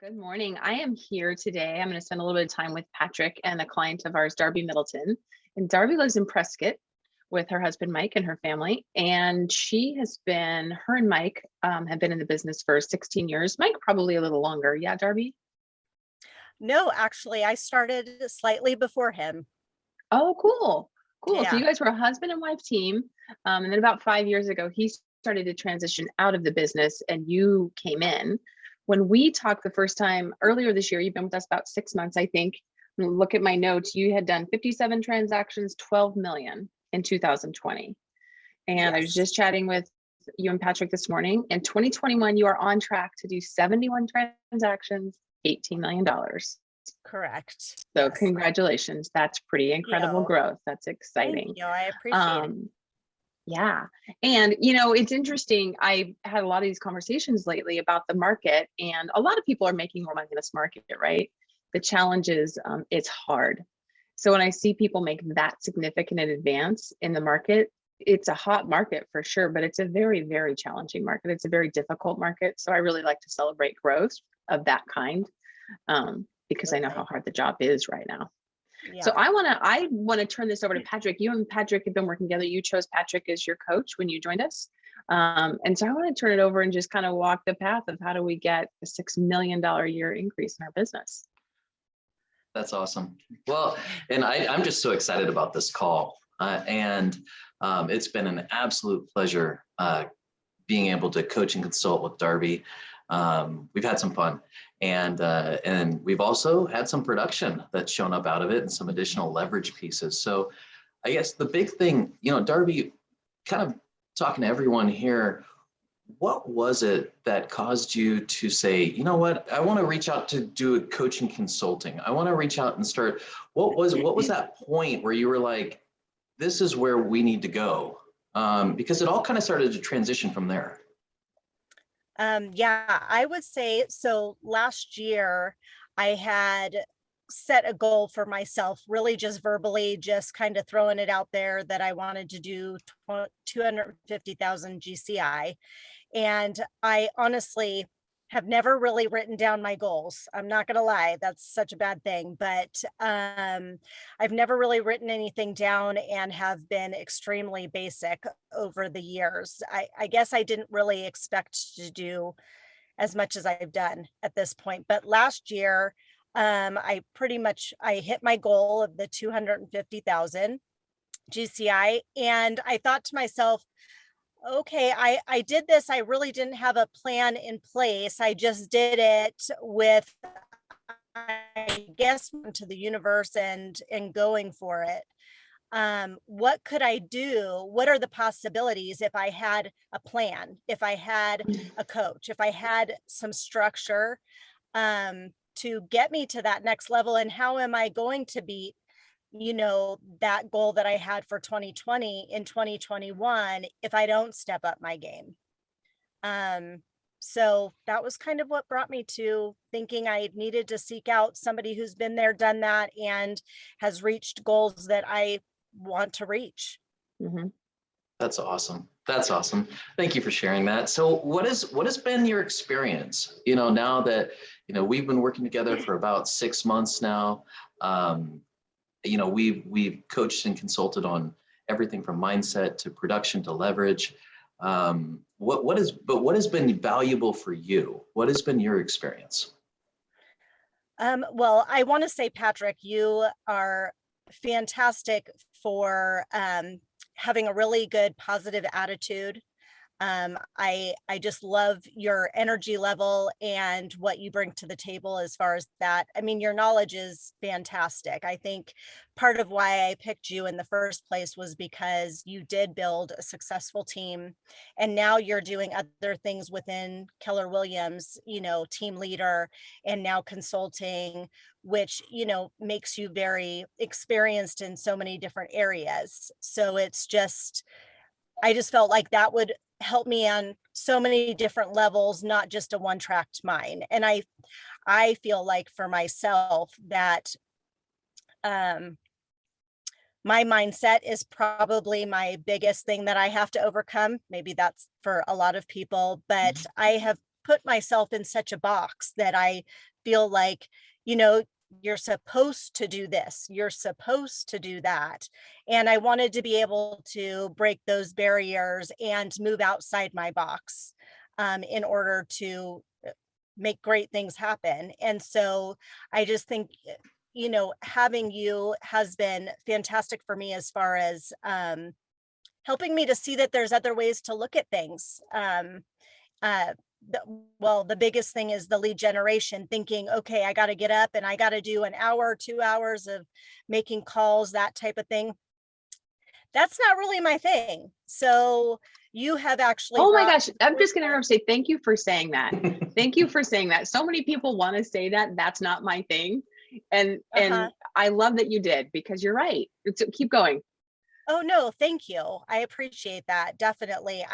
Good morning. I am here today. I'm going to spend a little bit of time with Patrick and a client of ours, Darby Middleton. And Darby lives in Prescott with her husband, Mike, and her family. And her and Mike have been in the business for 16 years. Mike, probably a little longer. Yeah, Darby? No, actually, I started slightly before him. Oh, cool. Cool. So Yeah. you guys were a husband and wife team. And then about 5 years ago, he started to transition out of the business and you came in. When we talked the first time earlier this year, you've been with us about 6 months, I think. Look at my notes. You had done 57 transactions, 12 million in 2020. And I was Yes, just chatting with you and Patrick this morning. In 2021, you are on track to do 71 transactions, $18 million. correct. So Yes. congratulations. That's pretty incredible Yo, growth. That's thank exciting. you. I appreciate it. Um, yeah. And, it's interesting. I've had a lot of these conversations lately about the market, and a lot of people are making more money in this market, right? The challenge is it's hard. So when I see people make that significant an advance in the market, it's a hot market for sure, but it's a very, very challenging market. It's a very difficult market. So I really like to celebrate growth of that kind because I know how Absolutely. hard the job is right now. So Yeah. I want to turn this over to Patrick. You and Patrick have been working together. You chose Patrick as your coach when you joined us. And so I want to turn it over and just kind of walk the path of how do we get a $6 million a year increase in our business. That's awesome. Well, and I'm just so excited about this call. And it's been an absolute pleasure being able to coach and consult with Darby. We've had some fun, and we've also had some production that's shown up out of it and some additional leverage pieces. So I guess the big thing, Darby, kind of talking to everyone here, what was it that caused you to say, you know what, I want to reach out to do a coaching consulting. I want to reach out and start. What was that point where you were like, this is where we need to go? Because it all kind of started to transition from there. Yeah, I would say so. Last year, I had set a goal for myself, really just verbally, just kind of throwing it out there that I wanted to do 250,000 GCI. And I honestly have never really written down my goals. I'm not going to lie, that's such a bad thing, but I've never really written anything down and have been extremely basic over the years. I guess I didn't really expect to do as much as I've done at this point. But last year, I hit my goal of the 250,000 GCI, and I thought to myself, okay, I did this. I really didn't have a plan in place. I just did it with, I guess, to the universe and going for it. What could I do? What are the possibilities if I had a plan, if I had a coach, if I had some structure to get me to that next level? And how am I going to beat that goal that I had for 2020 in 2021 if I don't step up my game? So that was kind of what brought me to thinking I needed to seek out somebody who's been there, done that, and has reached goals that I want to reach. Mhm. That's awesome. That's awesome. Thank you for sharing that. So what has been your experience? Now that, we've been working together for about 6 months now. We've coached and consulted on everything from mindset to production to leverage. What has been valuable for you? What has been your experience? Well, I want to say, Patrick, you are fantastic for having a really good positive attitude. I just love your energy level and what you bring to the table as far as that. I mean, your knowledge is fantastic. I think part of why I picked you in the first place was because you did build a successful team, and now you're doing other things within Keller Williams, team leader, and now consulting, which, makes you very experienced in so many different areas. So I just felt like that would help me on so many different levels, not just a one-tracked mind. And I feel like for myself that my mindset is probably my biggest thing that I have to overcome. Maybe that's for a lot of people, but I have put myself in such a box that I feel like, you know, you're supposed to do this, you're supposed to do that. And I wanted to be able to break those barriers and move outside my box in order to make great things happen. And so I just think, you know, having you has been fantastic for me as far as helping me to see that there's other ways to look at things. Uh, well, the biggest thing is the lead generation, thinking, okay, I got to get up and I got to do an hour, 2 hours of making calls, that type of thing. That's not really my thing. So you have actually. Oh my gosh, I'm just going to say thank you for saying that. Thank you for saying that. So many people want to say that that's not my thing. And I love that you did, because you're right. Keep going. Oh, no, thank you. I appreciate that. Definitely.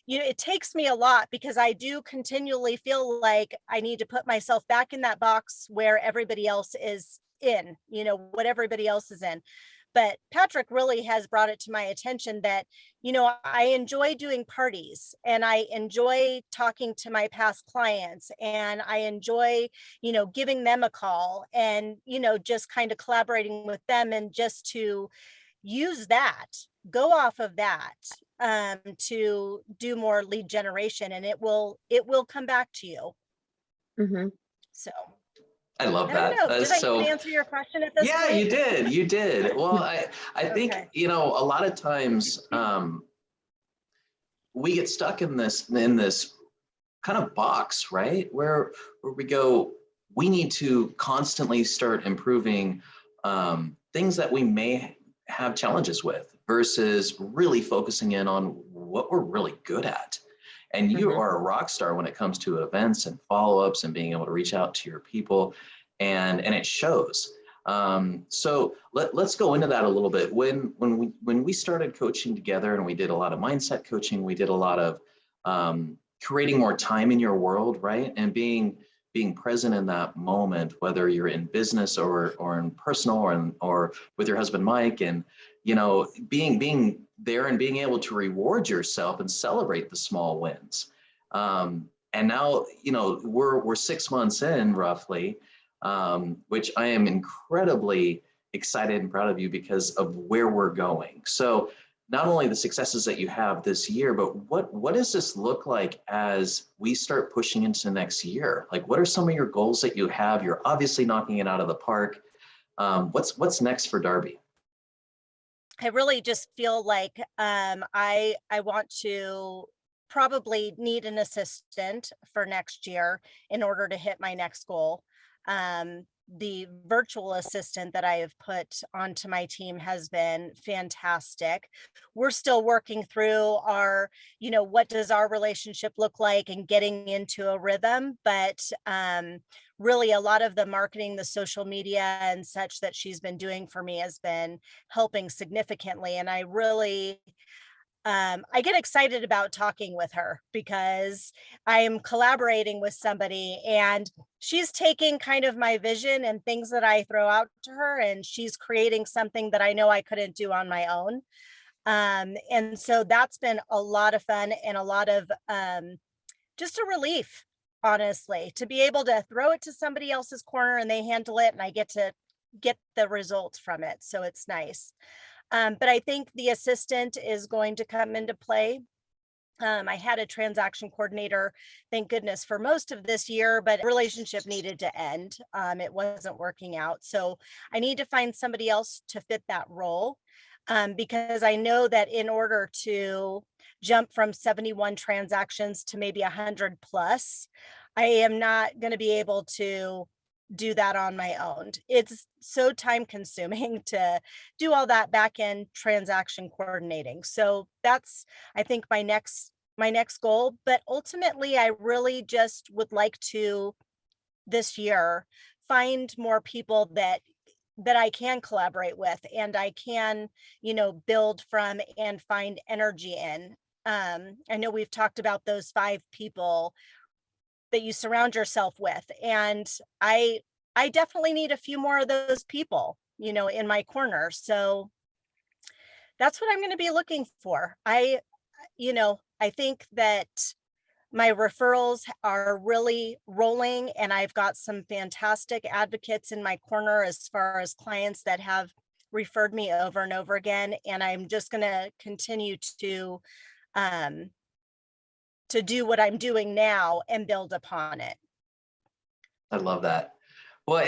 You know, it takes me a lot because I do continually feel like I need to put myself back in that box where everybody else is in, you know, what everybody else is in. But Patrick really has brought it to my attention that, you know, I enjoy doing parties and I enjoy talking to my past clients and I enjoy, you know, giving them a call and, you know, just kind of collaborating with them and just to use that, go off of that to do more lead generation, and it will come back to you. Mm-hmm. So I love I that. don't know. Did I So even answer your question at this point? you did. Well, I think, Okay. you know, a lot of times we get stuck in this kind of box, right? Where we go, we need to constantly start improving things that we may have challenges with versus really focusing in on what we're really good at. And you are a rock star when it comes to events and follow-ups and being able to reach out to your people, and it shows. So let's go into that a little bit. When we started coaching together, and we did a lot of mindset coaching, we did a lot of creating more time in your world, right? And being present in that moment, whether you're in business or in personal or with your husband Mike, and you know, being there and being able to reward yourself and celebrate the small wins. And now, you know, we're 6 months in roughly, which I am incredibly excited and proud of you because of where we're going. So not only the successes that you have this year, but what does this look like as we start pushing into next year? Like, what are some of your goals that you have? You're obviously knocking it out of the park. What's next for Darby? I really just feel like I want to probably need an assistant for next year in order to hit my next goal. The virtual assistant that I have put onto my team has been fantastic. We're still working through our, you know, what does our relationship look like and getting into a rhythm, but really a lot of the marketing, the social media and such that she's been doing for me has been helping significantly. And I really I get excited about talking with her because I am collaborating with somebody and she's taking kind of my vision and things that I throw out to her, and she's creating something that I know I couldn't do on my own. And so that's been a lot of fun and a lot of just a relief, honestly, to be able to throw it to somebody else's corner and they handle it and I get to get the results from it. So it's nice. But I think the assistant is going to come into play. I had a transaction coordinator, thank goodness, for most of this year, but relationship needed to end. It wasn't working out. So I need to find somebody else to fit that role, because I know that in order to jump from 71 transactions to maybe 100 plus, I am not going to be able to do that on my own. It's so time consuming to do all that back end transaction coordinating. So that's, I think, my next goal. But ultimately, I really just would like to this year find more people that I can collaborate with and I can, you know, build from and find energy in. I know we've talked about those 5 people that you surround yourself with. And I definitely need a few more of those people, you know, in my corner. So that's what I'm going to be looking for. You know, I think that my referrals are really rolling, and I've got some fantastic advocates in my corner as far as clients that have referred me over and over again. And I'm just going to continue um, to do what I'm doing now and build upon it. I love that. Well,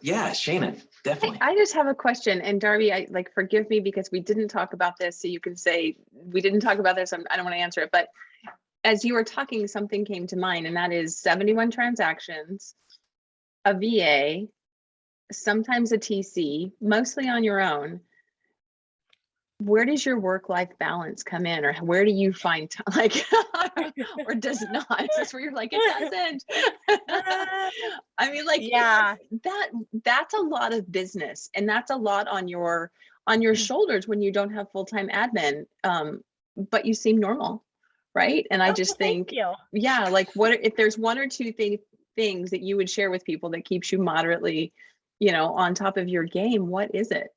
yeah, Shana, definitely. I just have a question, and Darby, forgive me because we didn't talk about this, so you can say we didn't talk about this. I don't want to answer it, but as you were talking, something came to mind, and that is 71 transactions, a VA, sometimes a TC, mostly on your own. Where does your work-life balance come in, or where do you find time, or does it not? It's just where you're like, it doesn't. I mean, yeah, that's a lot of business, and that's a lot on your shoulders when you don't have full-time admin. But you seem normal, right? And I just think, yeah, what if there's one or two things that you would share with people that keeps you moderately, on top of your game? What is it?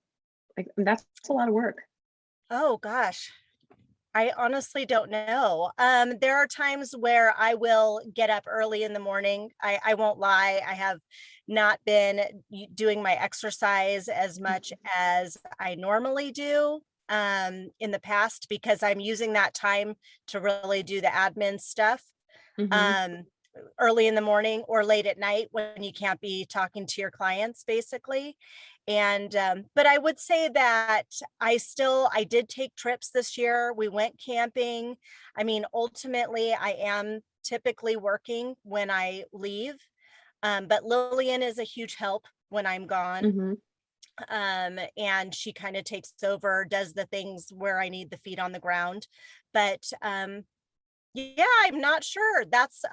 That's a lot of work. Oh gosh, I honestly don't know. There are times where I will get up early in the morning. I won't lie. I have not been doing my exercise as much as I normally do in the past, because I'm using that time to really do the admin stuff. Early in the morning or late at night when you can't be talking to your clients, basically. And but I would say that I did take trips this year. We went camping. I mean, ultimately I am typically working when I leave, but Lillian is a huge help when I'm gone. And she kind of takes over, does the things where I need the feet on the ground. But yeah, I'm not sure. That's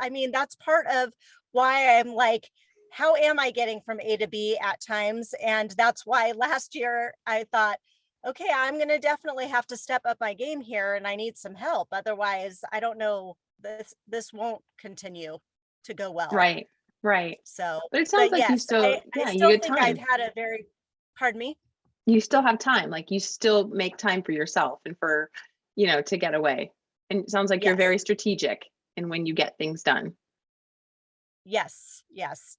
part of why I'm like, how am I getting from A to B at times? And that's why last year I thought, okay, I'm going to definitely have to step up my game here, and I need some help. Otherwise, I don't know, this won't continue to go well. Right. So, but it sounds like yes, you still, I you still get think time. I've had a very, pardon me? You still have time. You still make time for yourself and for, to get away. And it sounds like you're very strategic in when you get things done. Yes,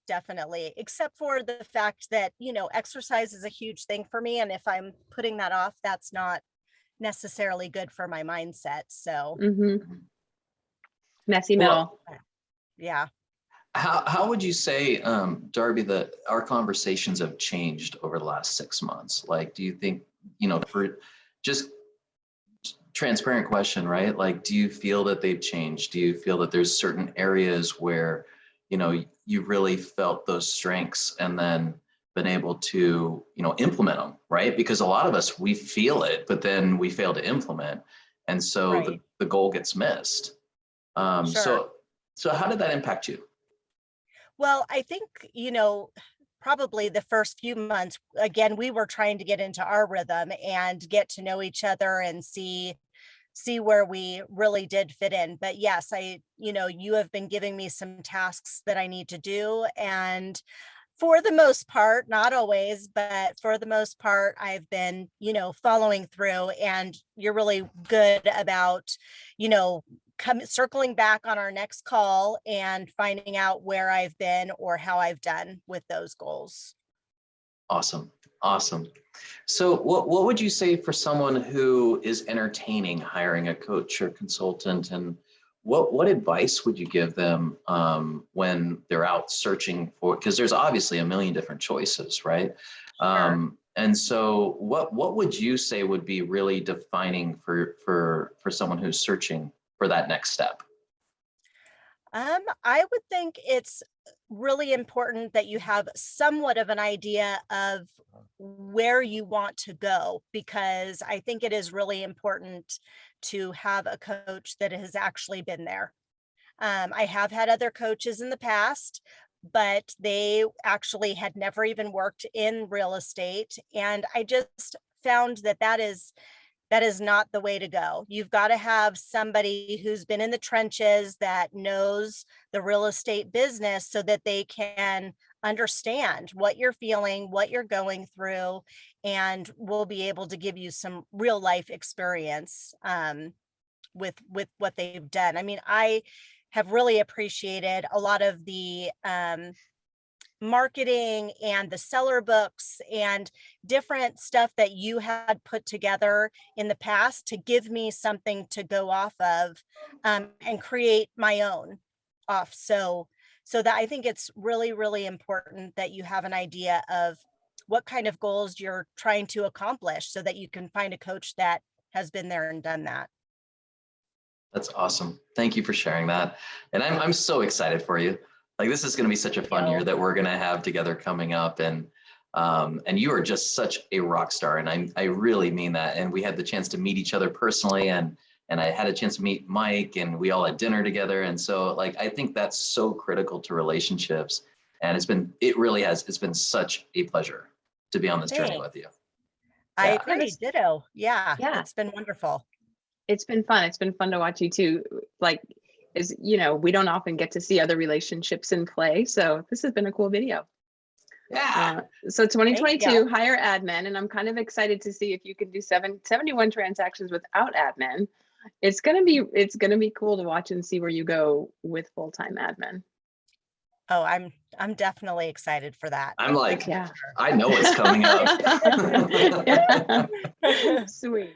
definitely. Except for the fact that, exercise is a huge thing for me. And if I'm putting that off, that's not necessarily good for my mindset. So messy middle. Yeah. How would you say, Darby, that our conversations have changed over the last 6 months? Do you think, for just transparent question, right? Do you feel that they've changed? Do you feel that there's certain areas where, you really felt those strengths and then been able to, implement them, right? Because a lot of us, we feel it, but then we fail to implement. And so the goal gets missed. Sure. So how did that impact you? Well, I think, probably the first few months, again, we were trying to get into our rhythm and get to know each other and see where we really did fit in. But yes, you have been giving me some tasks that I need to do. And for the most part, not always, but for the most part, I've been, following through, and you're really good about, circling back on our next call and finding out where I've been or how I've done with those goals. Awesome. So what would you say for someone who is entertaining hiring a coach or consultant, and what advice would you give them when they're out searching for, because there's obviously a million different choices, right? Sure. And so what would you say would be really defining for someone who's searching for that next step? I would think it's really important that you have somewhat of an idea of where you want to go, because I think it is really important to have a coach that has actually been there. I have had other coaches in the past, but they actually had never even worked in real estate. And I just found that is not the way to go. You've got to have somebody who's been in the trenches, that knows the real estate business, so that they can understand what you're feeling, what you're going through, and will be able to give you some real life experience with what they've done. I mean, have really appreciated a lot of the marketing and the seller books and different stuff that you had put together in the past to give me something to go off of and create my own off. So that I think it's really, really important that you have an idea of what kind of goals you're trying to accomplish so that you can find a coach that has been there and done that. That's awesome. Thank you for sharing that. And I'm so excited for you. Like, this is going to be such a fun year that we're going to have together coming up. And you are just such a rock star. And I really mean that. And we had the chance to meet each other personally, and I had a chance to meet Mike, and we all had dinner together. And so, like, I think that's so critical to relationships. And it's been such a pleasure to be on this journey with you. I agree. Ditto. Yeah. It's been wonderful. It's been fun. It's been fun to watch you too. Like, we don't often get to see other relationships in play. So this has been a cool video. Yeah. So 2022, hire admin. And I'm kind of excited to see if you can do 71 transactions without admin. It's gonna be cool to watch and see where you go with full-time admin. Oh, I'm definitely excited for that. I'm like, I know what's coming up. Sweet.